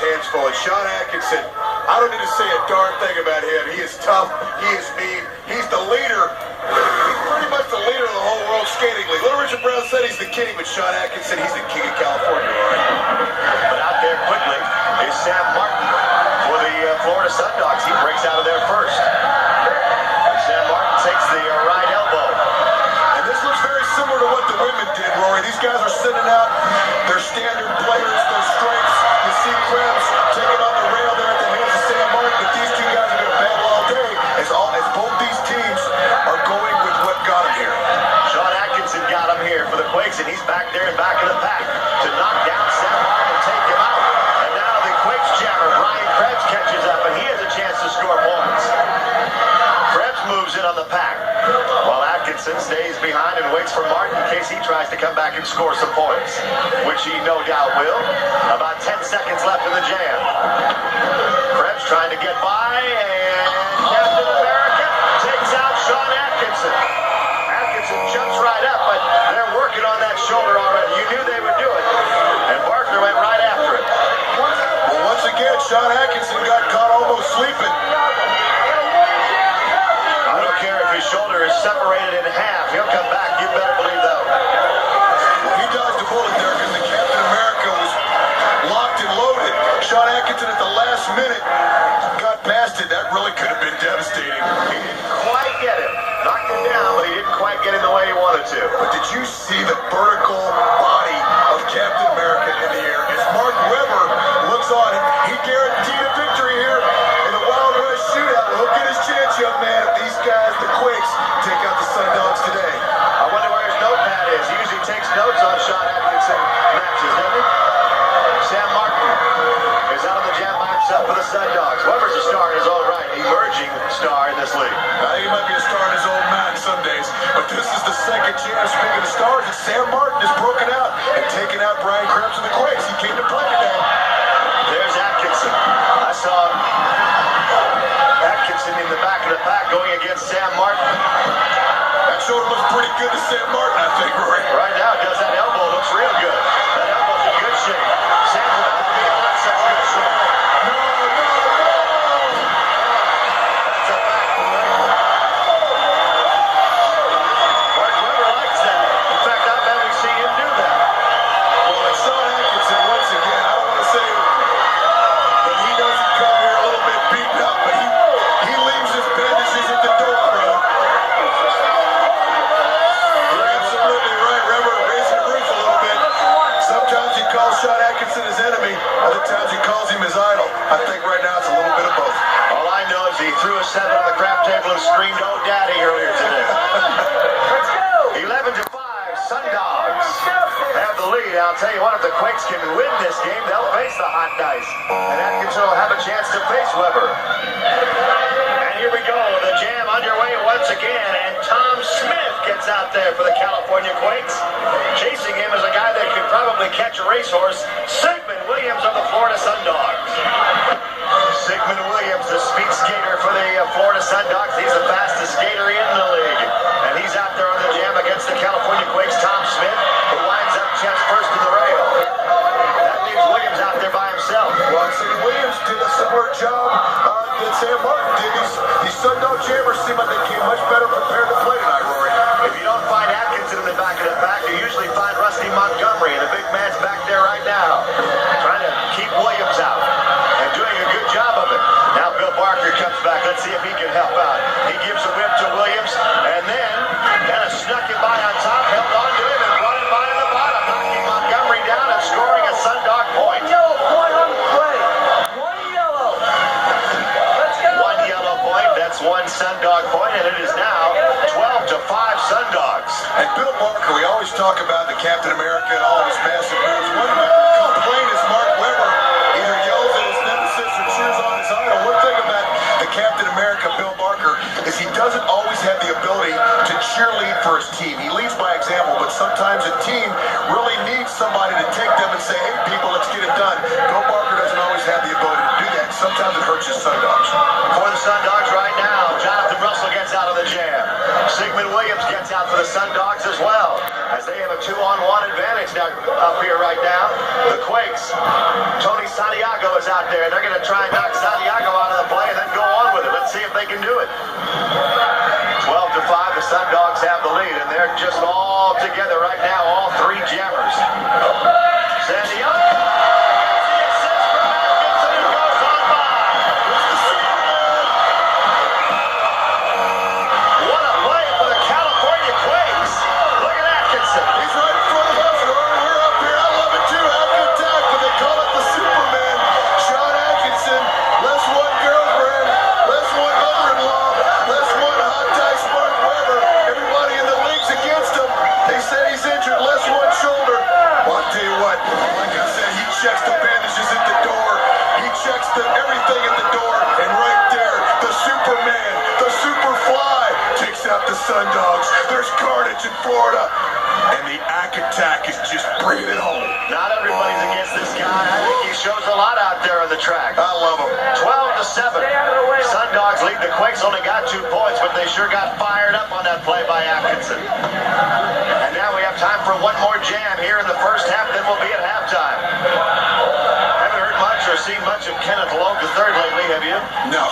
hands full. And Sean Atkinson, I don't need to say a darn thing about him. He is tough. He is mean. He's the leader. He's pretty much the leader of the whole World Skating League. Little Richard Brown said he's the king, but Sean Atkinson, he's the king of California, all right? But out there quickly is Sam Martin for the Florida Sundogs. He breaks out of there first. Sam Martin takes the right elbow. And this looks very similar to what the women did, Rory. These guys are sending out their standard players, their strengths. You see Krebs taking on the rail there at the hands of Sam Martin, but these two guys are going to battle all day as both these teams are going with what got them here. Sean Atkinson got him here for the Quakes, and he's back there in back of the pack to knock down Sam Martin and take him out. And now the Quakes jammer, Brian Krebs, catches up, and he has a chance to score points. Krebs moves in on the pack, while Atkinson stays behind and waits for Martin in case he tries to come back and score some points, which he no doubt will. About 10 seconds left in the jam. Krebs trying to get by, and Captain America takes out Sean Atkinson. Atkinson jumps right up, but they're working on that shoulder already. You knew they would do it, and Barker went right after it. Well, once again, Sean Atkinson got caught almost sleeping. I don't care if his shoulder is separated in half. He'll come back. You better believe that. Well, he dodged a bullet there because the Captain America was locked and loaded. Sean Atkinson at the last minute got past it. That really could have been devastating. He didn't quite get him. Knocked him down, but he didn't quite get him the way he wanted to. But did you see the vertical body of Captain America in the air? As Mark Webber looks on, he guaranteed a victory here in the Wild West shootout. He'll get his chance, young man, if these guys, the Quakes, take out the Sundogs today. I wonder where his notepad is. He usually takes notes on Sean Atkinson matches, doesn't he? Sam Martin is out of the jam by himself for the Sundogs. Webber's a star in his own right, emerging star in this league. I think he might be a star in his own mind some days, but this is the second jam. Speaking of stars, that Sam Martin is broken out and taking out Brian Krebs and the Quakes. He came to play today. There's Atkinson. I saw Atkinson in the back of the pack going against Sam Martin. That shoulder looks pretty good to Sam Martin, I think, Rory. Right now, does that elbow looks real good. That elbow's in good shape. Sam's about to be in not such good shape. No. That's a back. Mark Webber likes that. In fact, I bet we see him do that. Well, it's Sean Atkinson once again. I don't want to say that he doesn't come here a little bit beaten up, but he leaves his bandages at the door, bro. You're absolutely right, Webber, raising the roof a little bit. Sometimes he calls Sean Atkinson his enemy, other times he calls him his idol. I think right now it's a little bit of both. All I know is he threw a 7 on the crap table and screamed, "Oh, Daddy," earlier today. Let's go! 11-5, Sundogs have the lead. I'll tell you what, if the Quakes can win this game, they'll face the hot dice. And Atkinson will have a chance to face Webber. And here we go, the jam underway once again, and Tom Smith gets out there for the California Quakes. Chasing him is a guy that could probably catch a racehorse, Sigmund Williams of the Florida Sundogs. Sigmund Williams, the speed skater for the Florida Sundogs. He's the fastest skater in the league. And he's out there on the jam against the California Quakes, Tom Smith, who winds up chest first in the rail. That leaves Williams out there by himself. Well, I see Williams did a similar job that Sam Martin did. These Sundog jammers seem like they came much better prepared to play tonight, Rory. If you don't find Atkinson in the back of the pack, you usually find Rusty Montgomery, and the big man's back there right now, trying to keep Williams out and doing a good job of it. Now Bill Barker comes back. Let's see if he can help out. He gives a whip to Williams, and then kind of snuck him by on top, held on to him, and brought him by on the bottom, knocking Montgomery down and scoring a Sundog point. Yellow point on the play. One yellow. Let's go. One yellow point. That's one Sundog point, and it is now 12-5 Sundogs. And Bill Barker, we always talk about the Captain America and all of his massive moves. One complaint is Mark Webber either yells at his nemesis or cheers on his idol. One thing about the Captain America, Bill Barker, is he doesn't always have the ability to cheerlead for his team. He leads by example, but sometimes a team really needs somebody to take them and say, "Hey, people, let's get it done." Bill Barker doesn't always have the ability to do that. Sometimes it hurts his Sundogs. For the Sundogs right now, Jonathan Russell gets out of the jam. Sigmund Williams gets out for the Sundogs as well, as they have a 2-on-1 advantage now up here right now. The Quakes, Tony Santiago is out Florida, and the Ack Attack is just bringing it home. Not everybody's against this guy. I think he shows a lot out there on the track. I love him. 12-7. Sundogs lead. The Quakes only got 2 points, but they sure got fired up on that play by Atkinson. And now we have time for one more jam here in the first half, then we'll be at halftime. Haven't heard much or seen much of Kenneth Logue III lately, have you? No.